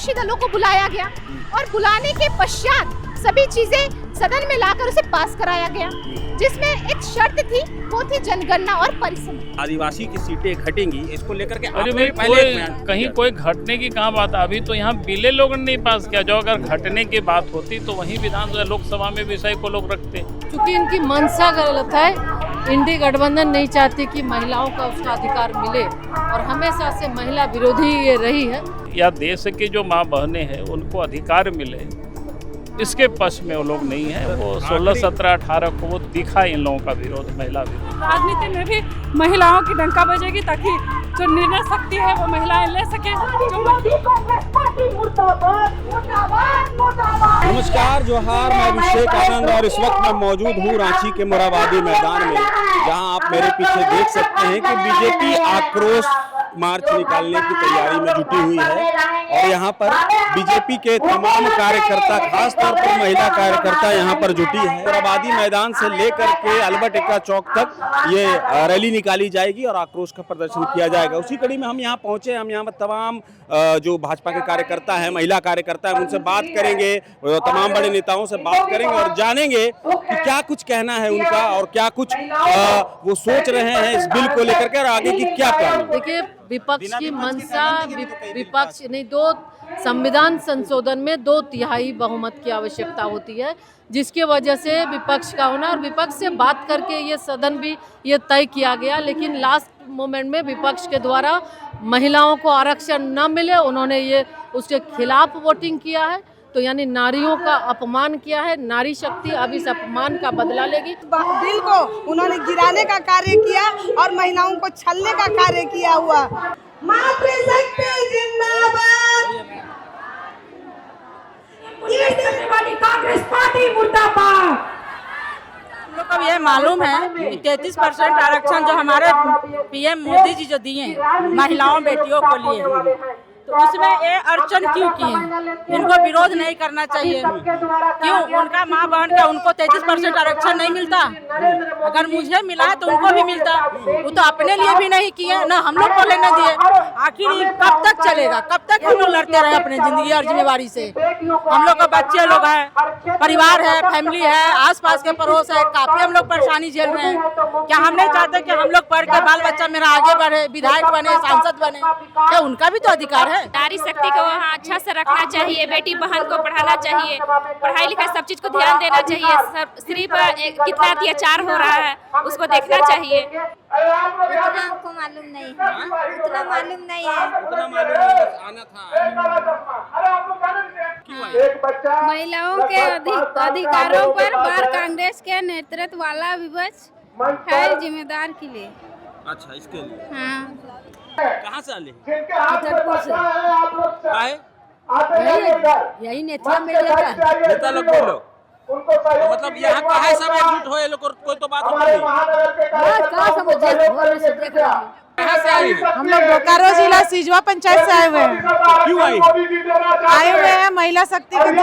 विपक्षी दलों को बुलाया गया और बुलाने के पश्चात सभी चीजें सदन में लाकर उसे पास कराया गया, जिसमें एक शर्त थी, वो थी जनगणना और परिसंख्यान। आदिवासी की सीटें घटेंगी, इसको लेकर के अरे आपने भाई पहले कहीं कोई घटने की कहाँ बात है? अभी तो यहाँ बिले लोगों ने नहीं पास किया। जो अगर घटने की बात होती तो वहीं विधानसभा लोकसभा में विषय को लोग रखते। क्योंकि इनकी मंशा गलत है। इंडी गठबंधन नहीं चाहती कि महिलाओं का उसका अधिकार मिले और हमेशा से महिला विरोधी ये रही है। या देश की जो माँ बहनें हैं उनको अधिकार मिले, इसके पक्ष में वो लोग नहीं है। वो 16, 17, 18 को वो दिखा इन लोगों का विरोध, महिला विरोध। राजनीति में भी महिलाओं की डंका बजेगी ताकि जो निर्णय शक्ति है वो महिलाएं ले सके। नमस्कार, जोहार, मैं अभिषेक आनंद और इस वक्त मैं मौजूद हूँ रांची के मोरहाबादी मैदान में, जहां आप मेरे पीछे देख सकते हैं कि बीजेपी आक्रोश मार्च निकालने की तैयारी में जुटी हुई है और यहाँ पर बीजेपी के तमाम कार्यकर्ता, खास तौर पर महिला कार्यकर्ता यहाँ पर जुटी है। मोरहाबादी मैदान से लेकर के अल्बर्ट एक्का चौक तक ये रैली निकाली जाएगी और आक्रोश का प्रदर्शन किया जाएगा। उसी कड़ी में हम यहाँ पहुंचे। हम यहाँ पर तमाम जो भाजपा के कार्यकर्ता हैं, महिला कार्यकर्ता हैं, उनसे बात करेंगे, तमाम बड़े नेताओं से बात करेंगे और जानेंगे कि क्या कुछ कहना है उनका और क्या कुछ वो सोच रहे हैं इस बिल को लेकर के और आगे की क्या प्लान। देखिए, विपक्ष की मंशा, विपक्ष नहीं, दो संविधान संशोधन में 2/3 बहुमत की आवश्यकता होती है, जिसके वजह से विपक्ष का होना और विपक्ष से बात करके ये सदन भी ये तय किया गया। लेकिन लास्ट मोमेंट में विपक्ष के द्वारा महिलाओं को आरक्षण न मिले, उन्होंने ये उसके खिलाफ वोटिंग किया है। तो यानी नारियों का अपमान किया है। नारी शक्ति अब इस अपमान का बदला लेगी। बिल को उन्होंने गिराने का कार्य किया और महिलाओं को छलने का कार्य किया हुआ। मातृशक्ति जिंदाबाद, कांग्रेस पार्टी मुर्दाबाद। हम लोग को ये मालूम है कि 33% आरक्षण जो हमारे पीएम मोदी जी जो दिए महिलाओं बेटियों को लिए, तो उसमें ये अड़चन क्यों की है? इनको विरोध नहीं करना चाहिए। क्यों उनका माँ बहन का उनको 33% आरक्षण नहीं मिलता? अगर मुझे मिला है तो उनको भी मिलता। वो तो अपने लिए भी नहीं किए, ना हम लोग को लेने दिए। आखिर ये कब तक चलेगा? कब तक हम लोग लड़ते रहे अपने जिंदगी और जिम्मेवारी से? हम लोग का बच्चे लोग हैं, परिवार है, फैमिली है, आसपास के पड़ोस है, काफी हम लोग परेशानी झेल रहे हैं। क्या हम नहीं चाहते कि हम लोग पढ़ के बाल बच्चा मेरा आगे बढ़े, विधायक बने, सांसद बने? क्या उनका भी तो अधिकार है? नारी शक्ति को वहाँ अच्छा से रखना चाहिए, बेटी बहन को पढ़ाना चाहिए, पढ़ाई लिखाई सब चीज को ध्यान देना चाहिए। सिर्फ कितना अत्याचार हो रहा है उसको देखना चाहिए। उतना हमको मालूम नहीं है, उतना मालूम नहीं है। उतना मालूम है, बस आना था। महिलाओं के अधिकारों पर बार कांग्रेस के नेतृत्व वाला विपक्ष है जिम्मेदार के लिए। अच्छा, इसके लिए हाँ, कहाँ से आले? यही नेता में नेता लोग बोलो, तो मतलब यहाँ कहाँ सब एकजुट हो, ये लोग कोई तो बात होती है। कहाँ से आई है? हम लोग बोकारो जिला सिजवा पंचायत से आए हुए हैं। क्यों आई? आए हुए हैं महिला शक्ति को जो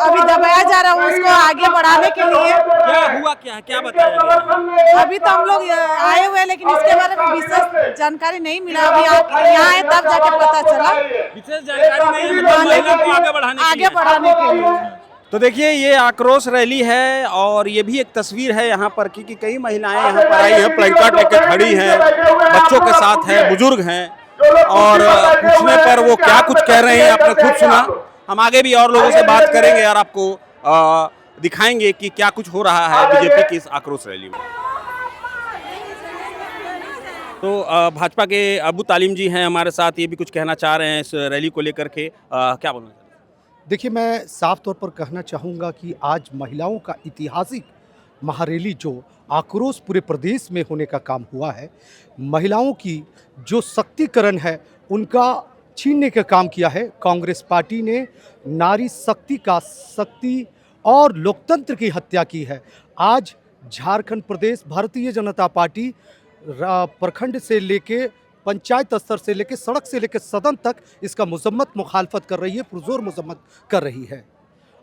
अभी दबाया जा रहा है उसको आगे बढ़ाने के लिए। क्या हुआ, क्या बताया गया? अभी तो हम लोग आए हुए हैं, लेकिन इसके बारे में विशेष जानकारी नहीं मिला। अभी यहाँ आए तब जाके पता चला। विशेष जानकारी नहीं है, मतलब महिला को आगे बढ़ाने के लिए। तो देखिए, ये आक्रोश रैली है और ये भी एक तस्वीर है यहाँ पर कि कई महिलाएं यहाँ पर आई हैं, प्लैकार्ड लेके खड़ी हैं, बच्चों के साथ हैं, बुजुर्ग हैं और पूछने पर वो क्या कुछ कह रहे हैं आपने खुद सुना। हम आगे भी और लोगों से बात करेंगे और आपको दिखाएंगे कि क्या कुछ हो रहा है बीजेपी की इस आक्रोश रैली में। तो भाजपा के अबू तालिम जी हैं हमारे साथ, ये भी कुछ कहना चाह रहे हैं इस रैली को लेकर के, क्या बोलना? देखिए, मैं साफ तौर पर कहना चाहूँगा कि आज महिलाओं का ऐतिहासिक महारैली जो आक्रोश पूरे प्रदेश में होने का काम हुआ है, महिलाओं की जो शक्तिकरण है उनका छीनने का काम किया है कांग्रेस पार्टी ने। नारी शक्ति और लोकतंत्र की हत्या की है। आज झारखंड प्रदेश भारतीय जनता पार्टी प्रखंड से लेके पंचायत स्तर से लेकर सड़क से लेकर सदन तक इसका मुजम्मत मुखालफत कर रही है, पुरजोर मुजम्मत कर रही है।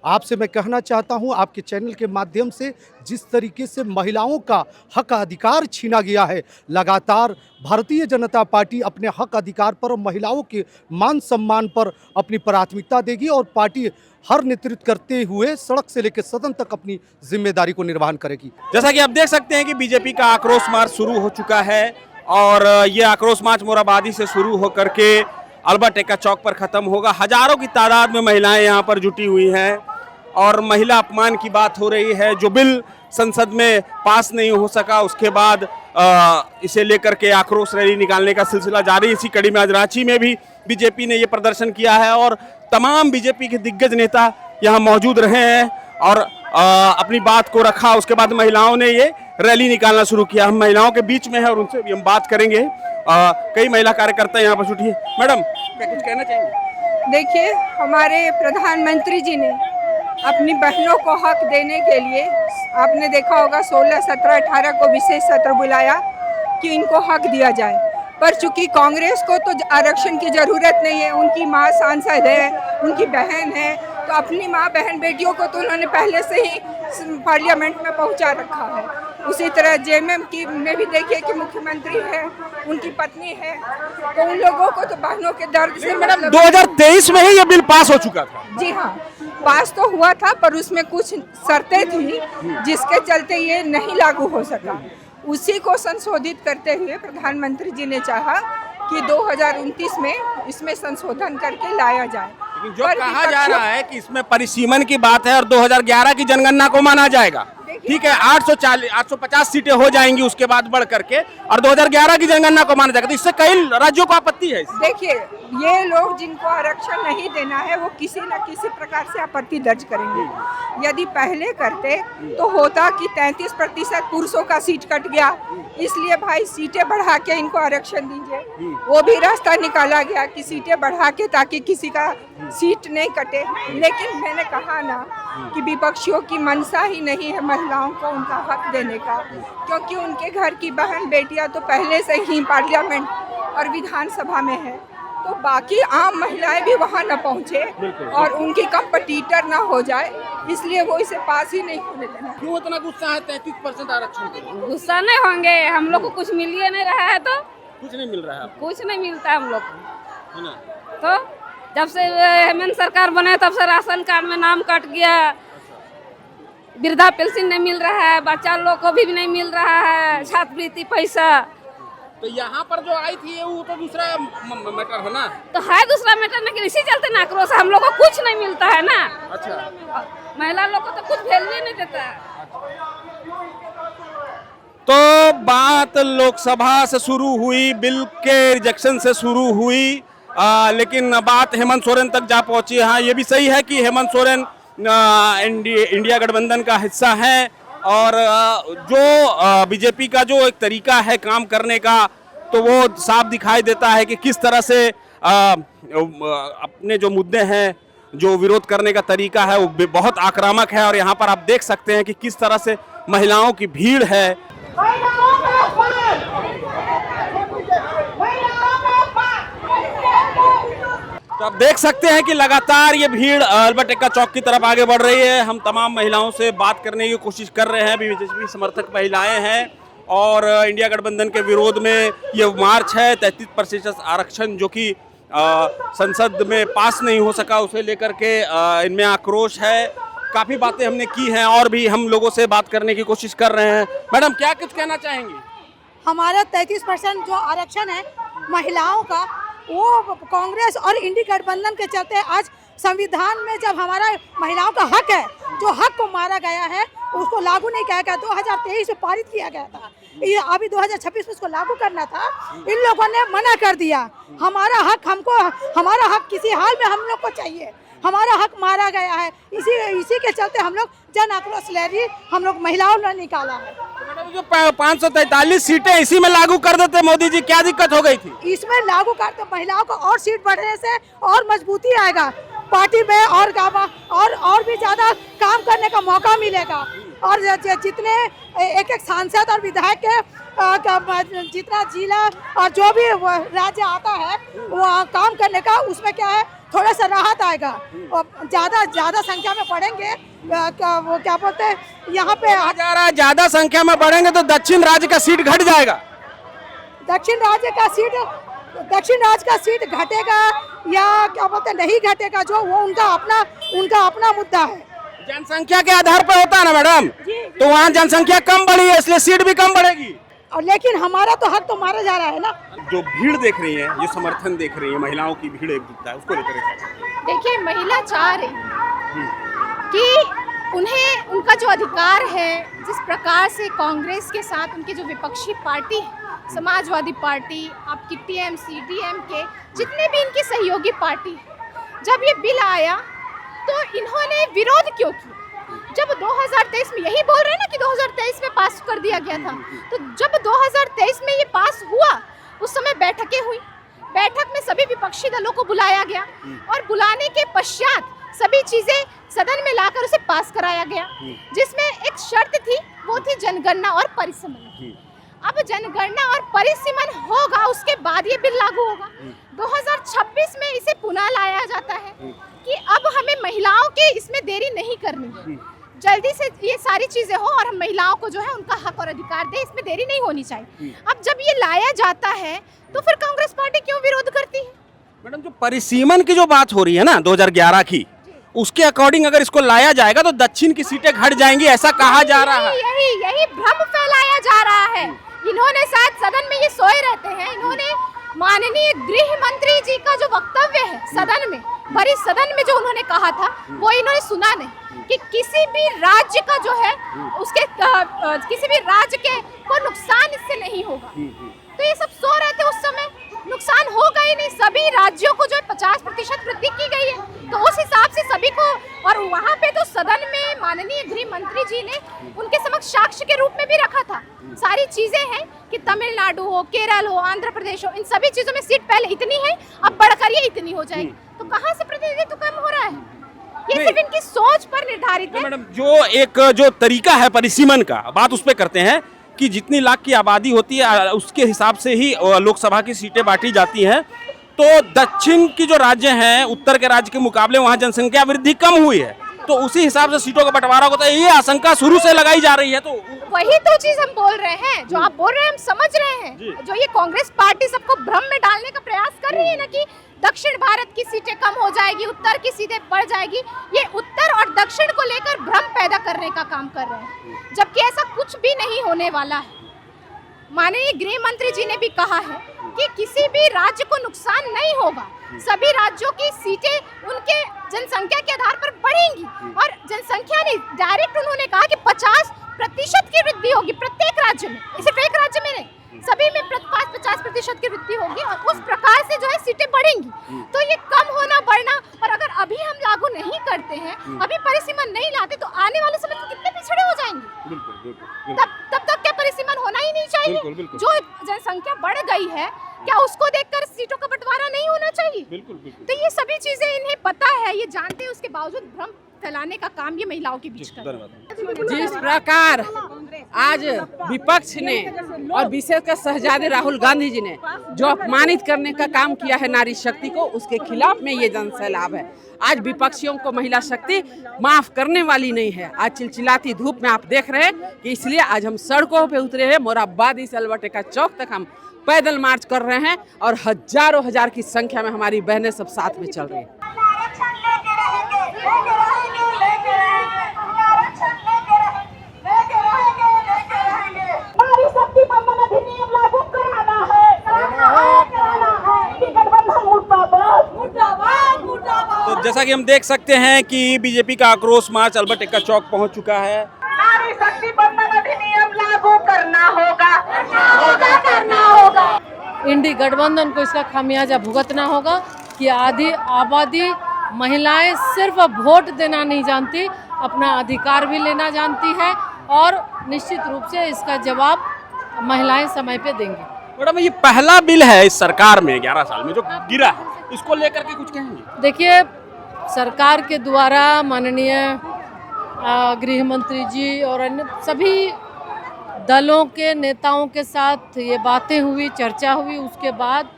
आपसे मैं कहना चाहता हूं आपके चैनल के माध्यम से, जिस तरीके से महिलाओं का हक अधिकार छीना गया है, लगातार भारतीय जनता पार्टी अपने हक अधिकार पर और महिलाओं के मान सम्मान पर अपनी प्राथमिकता देगी और पार्टी हर नेतृत्व करते हुए सड़क से लेकर सदन तक अपनी जिम्मेदारी को निर्वहन करेगी। जैसा कि आप देख सकते हैं कि बीजेपी का आक्रोश मार्च शुरू हो चुका है और ये आक्रोश मार्च मोराबादी से शुरू होकर के अल्बर्ट एक्का चौक पर खत्म होगा। हजारों की तादाद में महिलाएं यहाँ पर जुटी हुई हैं और महिला अपमान की बात हो रही है। जो बिल संसद में पास नहीं हो सका, उसके बाद इसे लेकर के आक्रोश रैली निकालने का सिलसिला जारी। इसी कड़ी में आज रांची में भी बीजेपी ने ये प्रदर्शन किया है और तमाम बीजेपी के दिग्गज नेता यहाँ मौजूद रहे हैं और अपनी बात को रखा। उसके बाद महिलाओं ने ये रैली निकालना शुरू किया। हम महिलाओं के बीच में है और उनसे भी हम बात करेंगे। कई महिला कार्यकर्ता यहाँ पर जुटी है। मैडम, क्या कुछ कहना चाहेंगे? देखिए, हमारे प्रधानमंत्री जी ने अपनी बहनों को हक देने के लिए, आपने देखा होगा 16, 17, 18 को विशेष सत्र बुलाया कि इनको हक दिया जाए। पर चूंकि कांग्रेस को तो आरक्षण की ज़रूरत नहीं है, उनकी माँ सांसद है, उनकी बहन है, तो अपनी माँ बहन बेटियों को तो उन्होंने पहले से ही पार्लियामेंट में पहुंचा रखा है। उसी तरह जेएमएम की में भी देखिए कि मुख्यमंत्री है, उनकी पत्नी है, तो उन लोगों को तो बहनों के दर्द से मैडम 2023 में ही ये बिल पास हो चुका था। जी हाँ, पास तो हुआ था पर उसमें कुछ शर्तें थी जिसके चलते ये नहीं लागू हो सका। उसी को संशोधित करते हुए प्रधानमंत्री जी ने चाहा कि 2029 में इसमें संशोधन करके लाया जाए। लेकिन जो कहा जा रहा है कि इसमें परिसीमन की बात है और 2011 की जनगणना को माना जाएगा। ठीक है, 850 सीटें हो जाएंगी उसके बाद बढ़ करके, और 2011 की जनगणना को माना जाएगा, तो इससे कई राज्यों को आपत्ति है। देखिए, ये लोग जिनको आरक्षण नहीं देना है वो किसी न किसी प्रकार से आपत्ति दर्ज करेंगे। यदि पहले करते तो होता कि 33% पुरुषों का सीट कट गया, इसलिए भाई सीटें बढ़ा के इनको आरक्षण दीजिए। वो भी रास्ता निकाला गया कि सीटें बढ़ा के ताकि किसी का सीट नहीं कटे। लेकिन मैंने कहा ना कि विपक्षियों की मंशा ही नहीं है महिलाओं को उनका हक देने का, क्योंकि उनके घर की बहन बेटियां तो पहले से ही पार्लियामेंट और विधानसभा में है, तो बाकी आम महिलाएं भी वहां न पहुंचे और उनकी कंपटीटर ना हो जाए, इसलिए वो इसे पास ही नहीं होने देना। क्यों इतना गुस्सा है 33% आरक्षण पे? गुस्सा नहीं होंगे, हम लोग को कुछ मिल ही नहीं रहा है, तो कुछ नहीं मिल रहा है आपको? कुछ नहीं मिलता हम लोग को, है ना? तो जब से हेमंत सरकार बने तब से राशन कार्ड में नाम कट गया, वृद्धा पेंशन नहीं मिल रहा है, बच्चा लोग को भी नहीं मिल रहा है, छात्रवृत्ति पैसा। तो यहाँ पर जो आई थी वो तो दूसरा मैटर है ना? तो है दूसरा मैटर, लेकिन इसी चलते ना आक्रोश, हम लोग को कुछ नहीं मिलता है ना। अच्छा, महिला लोग को तो कुछ वैल्यू नहीं देता है। तो बात लोकसभा से शुरू हुई, बिल के रिजेक्शन से शुरू हुई, लेकिन बात हेमंत सोरेन तक जा पहुंची। हाँ, ये भी सही है कि हेमंत सोरेन इंडिया गठबंधन का हिस्सा है और जो बीजेपी का जो एक तरीका है काम करने का, तो वो साफ दिखाई देता है कि किस तरह से अपने जो मुद्दे हैं, जो विरोध करने का तरीका है वो बहुत आक्रामक है। और यहाँ पर आप देख सकते हैं कि किस तरह से महिलाओं की भीड़ है। तो आप देख सकते हैं कि लगातार ये भीड़ अल्बर्ट एक्का चौक की तरफ आगे बढ़ रही है। हम तमाम महिलाओं से बात करने की कोशिश कर रहे हैं, बीजेपी समर्थक महिलाएं हैं और इंडिया गठबंधन के विरोध में ये मार्च है। 33% आरक्षण जो कि संसद में पास नहीं हो सका, उसे लेकर के इनमें आक्रोश है। काफ़ी बातें हमने की हैं और भी हम लोगों से बात करने की कोशिश कर रहे हैं। मैडम, क्या कुछ कहना चाहेंगी? हमारा 33% जो आरक्षण है महिलाओं का, वो कांग्रेस और इंडी गठबंधन के चलते आज संविधान में जब हमारा महिलाओं का हक है, जो हक को मारा गया है, उसको लागू नहीं किया गया। 2023 में पारित किया गया था, ये अभी 2026 में उसको लागू करना था, इन लोगों ने मना कर दिया। हमारा हक किसी हाल में हम लोग को चाहिए, हमारा हक मारा गया है। इसी के चलते हम लोग जन आक्रोश रैली हम लोग महिलाओं ने निकाला है। मैडम, जो 543 सीटें इसी में लागू कर देते मोदी जी, क्या दिक्कत हो गई थी? इसमें लागू करते महिलाओं को और सीट बढ़ने से और मजबूती आएगा पार्टी में, और भी ज्यादा काम करने का मौका मिलेगा। और जितने एक सांसद और विधायक के जितना जिला और जो भी राज्य आता है वो काम करने का, उसमें क्या है थोड़ा सा राहत आएगा। और ज्यादा संख्या में पढ़ेंगे, वो क्या बोलते हैं यहाँ पे जा रहा है, ज्यादा संख्या में बढ़ेंगे तो दक्षिण राज्य का सीट घट जाएगा। दक्षिण राज्य का सीट घटेगा या क्या बोलते हैं नहीं घटेगा, जो वो उनका अपना मुद्दा है। जनसंख्या के आधार पर होता है ना मैडम, तो वहाँ जनसंख्या कम बढ़ी है इसलिए सीट भी कम बढ़ेगी। और लेकिन हमारा तो हक तो मारा जा रहा है ना। जो भीड़ देख रही है, जो समर्थन देख रही है, महिलाओं की भीड़ एक दिखता है, उसको लेकर देखिए, महिला चाह रही कि उन्हें उनका जो अधिकार है, जिस प्रकार से कांग्रेस के साथ उनकी जो विपक्षी पार्टी है, समाजवादी पार्टी, आपकी टीएमसी, डीएमके, जितने भी इनकी सहयोगी पार्टी, जब ये बिल आया तो इन्होंने विरोध क्यों किया? जब 2023 में यही बोल रहे हैं ना कि 2023 में पास कर दिया गया था, तो जब 2023 में ये पास हुआ उस समय बैठकें हुई, बैठक में सभी विपक्षी दलों को बुलाया गया और बुलाने के पश्चात सभी चीजें सदन में लाकर उसे पास कराया गया, जिसमें एक शर्त थी, वो थी जनगणना और परिसीमन। अब जनगणना और परिसीमन होगा, उसके बाद ये बिल लागू होगा। 2026 में इसे पुनः लाया जाता है कि अब हमें महिलाओं के इसमें देरी नहीं करनी है, जल्दी से ये सारी चीजें हो और हम महिलाओं को जो है उनका हक और अधिकार दे, इसमें देरी नहीं होनी चाहिए। अब जब ये लाया जाता है तो फिर कांग्रेस पार्टी क्यों विरोध करती है? मैडम, जो परिसीमन की जो बात हो रही है ना 2011 की, उसके अकॉर्डिंग अगर इसको लाया जाएगा तो दक्षिण की सीटें घट जाएंगी, ऐसा कहा जा रहा है। यही भ्रम फैलाया जा रहा है। इन्होंने शायद सदन में ये सोए रहते हैं, इन्होंने माननीय गृह मंत्री जी का जो वक्तव्य है सदन में, भरी सदन में जो उन्होंने कहा था, वो इन्होंने सुना नहीं कि किसी भी राज्य का जो है उसके किसी भी राज्य के को नुकसान इससे नहीं होगा। तो ये सब सो रहे थे उस समय, नुकसान होगा ही नहीं। सभी राज्यों को जो 50% वृद्धि की गई है, तो उस हिसाब से सभी को, और वहाँ पे तो सदन में माननीय गृह मंत्री जी ने उनके समक्ष साक्ष्य के रूप में भी रखा था। सारी चीजें हैं कि तमिलनाडु हो, केरल हो, आंध्र प्रदेश हो, इन सभी चीजों में सीट पहले इतनी है, अब बढ़कर ये इतनी हो जाएगी। तो कहाँ से प्रतिनिधित्व कम हो रहा है? ये सिर्फ इनकी सोच पर निर्धारित है। मैडम, जो तरीका है परिसीमन का, बात उस पर करते हैं कि जितनी लाख की आबादी होती है उसके हिसाब से ही लोकसभा की सीटें बांटी जाती हैं। तो दक्षिण की जो राज्य हैं, उत्तर के राज्य के मुकाबले वहाँ जनसंख्या वृद्धि कम हुई है, तो उसी हिसाब से सीटों का बंटवारा होता है, ये आशंका शुरू से लगाई जा रही है। तो वही तो चीज हम बोल रहे हैं, जो आप बोल रहे हैं हम समझ रहे हैं। जो ये कांग्रेस पार्टी सबको भ्रम में डालने का प्रयास कर रही है ना कि दक्षिण भारत की सीटें कम हो जाएगी, उत्तर की सीटें बढ़ जाएगी, ये उत्तर और दक्षिण को लेकर भ्रम पैदा करने का काम कर रहे हैं, जबकि ऐसा कुछ भी नहीं होने वाला है। माननीय गृह मंत्री जी ने भी कहा है कि किसी भी राज्य को नुकसान नहीं होगा, सभी राज्यों की सीटें उनके जनसंख्या के आधार पर बढ़ेंगी। और जनसंख्या नहीं, डायरेक्ट उन्होंने कहा कि 50% की वृद्धि होगी प्रत्येक राज्य में, सिर्फ एक राज्य में नहीं, सभी में 50% की वृद्धि होगी और उस प्रकार से जो है सीटें बढ़ेंगी। तो ये कम होना बढ़ना, और अगर अभी हम लागू नहीं करते हैं, अभी परिसीमन नहीं लाते, तो आने वाले समय में कितने पिछड़े हो जाएंगे। तब तक क्या परिसीमन होना ही नहीं चाहिए? जो जनसंख्या बढ़ गई है, क्या उसको देखकर सीटों का बंटवारा नहीं होना चाहिए? तो ये सभी चीजें इन्हें पता है, ये जानते हैं, उसके बावजूद भ्रम फैलाने का काम ये महिलाओं के बीच कर रहा है। जिस प्रकार आज विपक्ष ने और विशेषकर शहजादे राहुल गांधी जी ने जो अपमानित करने का काम किया है नारी शक्ति को, उसके खिलाफ में ये जन सैलाब है। आज विपक्षियों को महिला शक्ति माफ करने वाली नहीं है। आज चिलचिलाती धूप में आप देख रहे हैं कि इसलिए आज हम सड़कों पे उतरे हैं। मोराबादी से अलबटे का चौक तक हम पैदल मार्च कर रहे हैं और हजारों हजार की संख्या में हमारी बहनें सब साथ में चल रही हैं। तो जैसा कि हम देख सकते हैं कि बीजेपी का आक्रोश मार्च अल्बर्ट एक्का चौक पहुंच चुका है। नारी शक्ति बंधन अधिनियम लागू करना होगा। इंडी गठबंधन को इसका खामियाजा भुगतना होगा कि आधी आबादी महिलाएं सिर्फ वोट देना नहीं जानती, अपना अधिकार भी लेना जानती है और निश्चित रूप से इसका जवाब महिलाएं समय पे देंगी। मैडम, ये पहला बिल है इस सरकार में 11 साल में जो गिरा है, इसको लेकर के कुछ कहेंगे? देखिए, सरकार के द्वारा माननीय गृह मंत्री जी और अन्य सभी दलों के नेताओं के साथ ये बातें हुई, चर्चा हुई। उसके बाद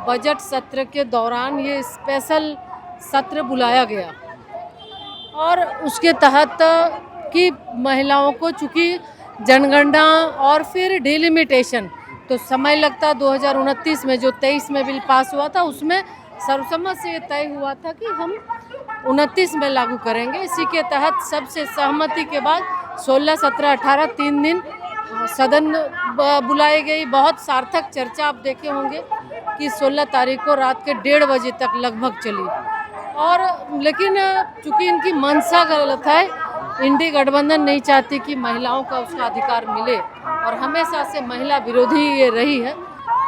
बजट सत्र के दौरान ये स्पेशल सत्र बुलाया गया और उसके तहत कि महिलाओं को चूँकि जनगणना और फिर डिलिमिटेशन तो समय लगता 2029 में, जो 23 में बिल पास हुआ था उसमें सर्वसम्मत से ये तय हुआ था कि हम 29 में लागू करेंगे। इसी के तहत सबसे सहमति के बाद 16, 17, 18 3 दिन सदन बुलाई गई। बहुत सार्थक चर्चा आप देखे होंगे कि 16 तारीख को रात के 1:30 बजे तक लगभग चली और लेकिन चूँकि इनकी मंशा गलत है, इंडी गठबंधन नहीं चाहती कि महिलाओं का उसका अधिकार मिले और हमेशा से महिला विरोधी ये रही है।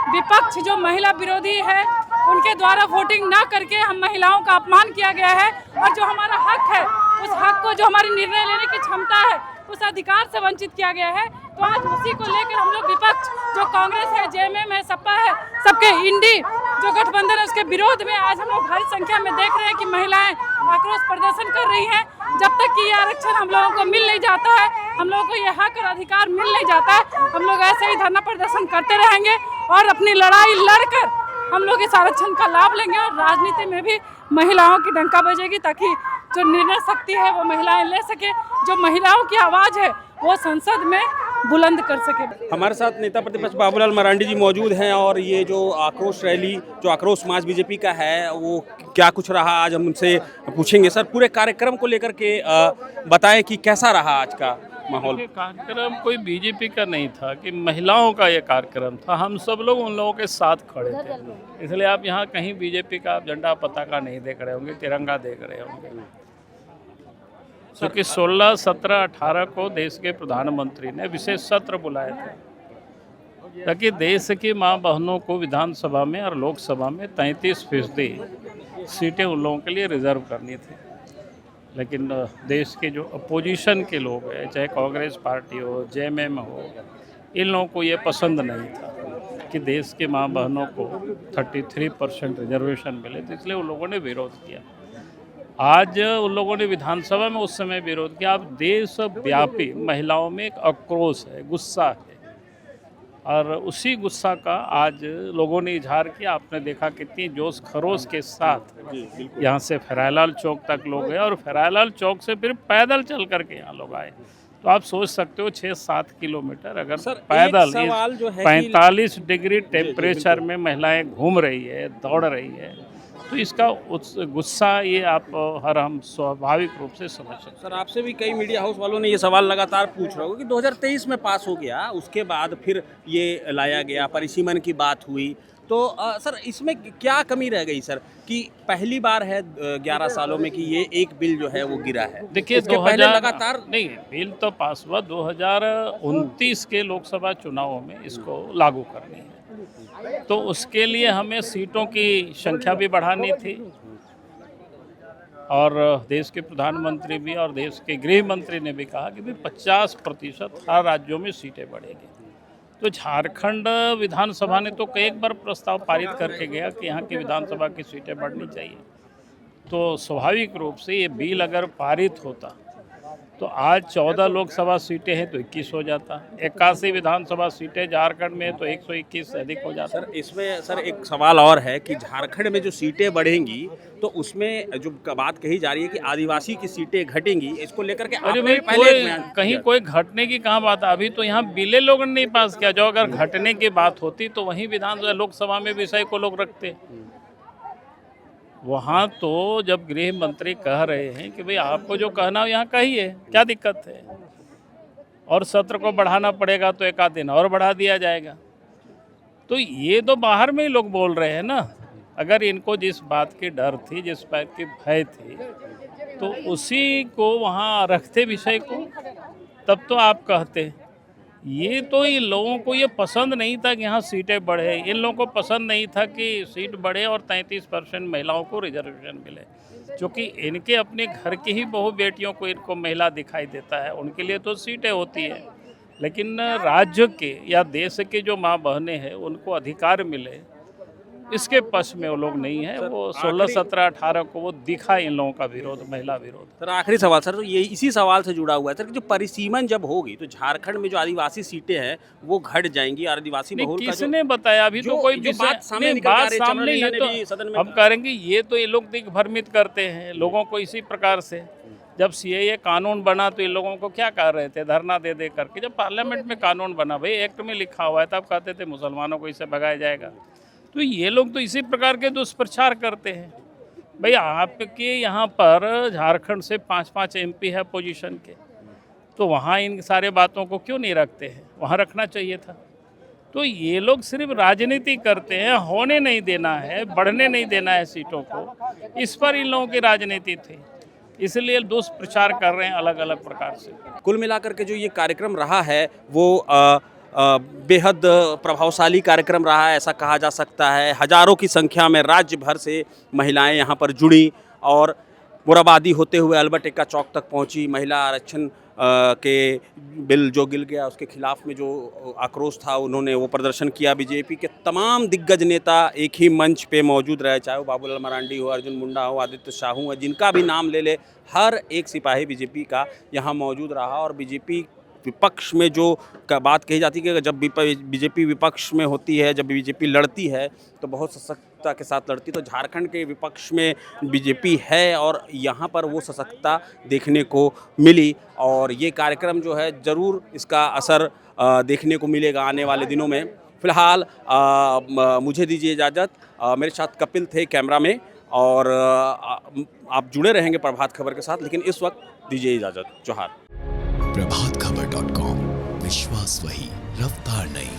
विपक्ष जो महिला विरोधी है उनके द्वारा वोटिंग ना करके हम महिलाओं का अपमान किया गया है और जो हमारा हक है उस हक को, जो हमारी निर्णय लेने की क्षमता है, उस अधिकार से वंचित किया गया है। तो आज उसी को लेकर हम लोग विपक्ष जो कांग्रेस है, जेएमएम है, सपा है, सबके इंडी जो गठबंधन है उसके विरोध में आज हम लोग भारी संख्या में देख रहे हैं कि महिलाएं आक्रोश प्रदर्शन कर रही हैं। जब तक कि ये आरक्षण हम लोगों को मिल नहीं जाता है, हम लोगों को ये हक और अधिकार मिल नहीं जाता है, हम लोग ऐसे ही धरना प्रदर्शन करते रहेंगे और अपनी लड़ाई लड़कर हम लोग इस आरक्षण का लाभ लेंगे और राजनीति में भी महिलाओं की डंका बजेगी ताकि जो निर्णय शक्ति है वो महिलाएं ले सके, जो महिलाओं की आवाज़ है वो संसद में बुलंद कर सके। हमारे साथ नेता प्रतिपक्ष बाबूलाल मरांडी जी मौजूद हैं और ये जो आक्रोश रैली, जो आक्रोश मार्च बीजेपी का है वो क्या कुछ रहा, आज हम उनसे पूछेंगे। सर, पूरे कार्यक्रम को लेकर के बताएं कि कैसा रहा आज का माहौल। कार्यक्रम कोई बीजेपी का नहीं था कि महिलाओं का ये कार्यक्रम था। हम सब लोग उन लोगों के साथ खड़े थे, इसलिए आप यहाँ कहीं बीजेपी का झंडा पताका नहीं देख रहे होंगे, तिरंगा देख रहे होंगे। क्योंकि 16, 17, 18 को देश के प्रधानमंत्री ने विशेष सत्र बुलाए थे ताकि देश की मां बहनों को विधानसभा में और लोकसभा में 33% सीटें उन लोगों के लिए रिजर्व करनी थी। लेकिन देश के जो अपोजिशन के लोग हैं, चाहे कांग्रेस पार्टी हो, जेएमएम हो, इन लोगों को ये पसंद नहीं था कि देश के मां बहनों को 33% रिजर्वेशन मिले, तो इसलिए उन लोगों ने विरोध किया। आज उन लोगों ने विधानसभा में उस समय विरोध किया। अब देश व्यापी महिलाओं में एक आक्रोश है, गुस्सा है और उसी गुस्सा का आज लोगों ने इजहार किया। आपने देखा कितनी जोश खरोश के साथ यहाँ से फरायलाल चौक तक लोग गए और फरायलाल चौक से फिर पैदल चल करके यहाँ लोग आए। तो आप सोच सकते हो 6-7 किलोमीटर अगर पैदल 45 डिग्री टेम्परेचर में महिलाएं घूम रही है, दौड़ रही है, तो इसका गुस्सा ये आप हर हम स्वाभाविक रूप से समझ सकते। सर, आपसे भी कई मीडिया हाउस वालों ने ये सवाल लगातार पूछ रहे हो कि 2023 में पास हो गया, उसके बाद फिर ये लाया गया, परिसीमन की बात हुई, तो सर इसमें क्या कमी रह गई सर कि पहली बार है 11 सालों में कि ये एक बिल जो है वो गिरा है? देखिए, 2000 लगातार नहीं, बिल तो पास हुआ, 2029 के लोकसभा चुनावों में इसको लागू करनी है, तो उसके लिए हमें सीटों की संख्या भी बढ़ानी थी और देश के प्रधानमंत्री भी और देश के गृह मंत्री ने भी कहा कि 50% हर राज्यों में सीटें बढ़ेगी। तो झारखंड विधानसभा ने तो कई बार प्रस्ताव पारित करके गया कि यहाँ की विधानसभा की सीटें बढ़नी चाहिए, तो स्वाभाविक रूप से ये बिल अगर पारित होता तो आज 14 लोकसभा सीटें हैं तो 21 हो जाता, 81 विधानसभा सीटें झारखंड में तो 121 से अधिक हो जाता। सर, इसमें सर एक सवाल और है कि झारखंड में जो सीटें बढ़ेंगी तो उसमें जो बात कही जा रही है कि आदिवासी की सीटें घटेंगी, इसको लेकर के कहीं कोई घटने की कहाँ बात है? अभी तो यहाँ बिले लोगों ने नहीं पास किया। जो अगर घटने की बात होती तो वहीं विधानसभा लोकसभा में विषय को लोग रखते। वहाँ तो जब गृह मंत्री कह रहे हैं कि भाई आपको जो कहना हो यहाँ कहिए, क्या दिक्कत है, और सत्र को बढ़ाना पड़ेगा तो 1 आध दिन और बढ़ा दिया जाएगा, तो ये तो बाहर में ही लोग बोल रहे हैं ना। अगर इनको जिस बात की डर थी, जिस बात की भय थी, तो उसी को वहाँ रखते विषय को, तब तो आप कहते। ये तो इन लोगों को ये पसंद नहीं था कि यहाँ सीटें बढ़े, इन लोगों को पसंद नहीं था कि सीट बढ़े और 33% महिलाओं को रिजर्वेशन मिले, क्योंकि इनके अपने घर की ही बहु बेटियों को इनको महिला दिखाई देता है, उनके लिए तो सीटें होती है। लेकिन राज्य के या देश के जो माँ बहनें हैं उनको अधिकार मिले इसके पक्ष में वो लोग नहीं है। वो 16, 17, 18 को वो दिखा इन लोगों का विरोध, महिला विरोध। सर आखिरी सवाल सर, तो ये इसी सवाल से जुड़ा हुआ है सर कि जो परिसीमन जब होगी तो झारखंड में जो आदिवासी सीटें हैं वो घट जाएंगी और आदिवासी बहुल का किसने बताया? अभी तो कोई बात सामने ये तो हम करेंगे, ये तो ये लोग दिग्भ्रमित करते हैं लोगों को इसी प्रकार से। जब सीएए कानून बना तो इन लोगों को क्या कर रहे थे? धरना दे दे करके। जब पार्लियामेंट में कानून बना, भाई एक्ट में लिखा हुआ है, तब कहते थे मुसलमानों को इसे भगाया जाएगा। तो ये लोग तो इसी प्रकार के दुष्प्रचार करते हैं। भाई आपके यहाँ पर झारखंड से 5-5 MP है पोजीशन के, तो वहाँ इन सारे बातों को क्यों नहीं रखते हैं? वहाँ रखना चाहिए था। तो ये लोग सिर्फ राजनीति करते हैं, होने नहीं देना है, बढ़ने नहीं देना है सीटों को, इस पर इन लोगों की राजनीति थी, इसलिए दुष्प्रचार कर रहे हैं अलग अलग प्रकार से। कुल मिलाकर के जो ये कार्यक्रम रहा है वो बेहद प्रभावशाली कार्यक्रम रहा है, ऐसा कहा जा सकता है। हजारों की संख्या में राज्य भर से महिलाएं यहाँ पर जुड़ी और मुराबादी होते हुए अल्बर्ट एक्का चौक तक पहुँची। महिला आरक्षण के बिल जो गिल गया उसके खिलाफ में जो आक्रोश था, उन्होंने वो प्रदर्शन किया। बीजेपी के तमाम दिग्गज नेता एक ही मंच पे मौजूद रहे, चाहे वो बाबूलाल मरांडी हो, अर्जुन मुंडा हो, आदित्य साहू हो, जिनका भी नाम ले ले, हर एक सिपाही बीजेपी का यहाँ मौजूद रहा। और बीजेपी विपक्ष में जो बात कही जाती है कि जब बीजेपी विपक्ष में होती है, जब बीजेपी लड़ती है तो बहुत सशक्तता के साथ लड़ती, तो झारखंड के विपक्ष में बीजेपी है और यहाँ पर वो सशक्तता देखने को मिली। और ये कार्यक्रम जो है ज़रूर इसका असर देखने को मिलेगा आने वाले दिनों में। फ़िलहाल मुझे दीजिए इजाज़त, मेरे साथ कपिल थे कैमरा में, और आप जुड़े रहेंगे प्रभात खबर के साथ, लेकिन इस वक्त दीजिए इजाज़त। जोहार। प्रभातखबर.com, विश्वास वही, रफ्तार नहीं।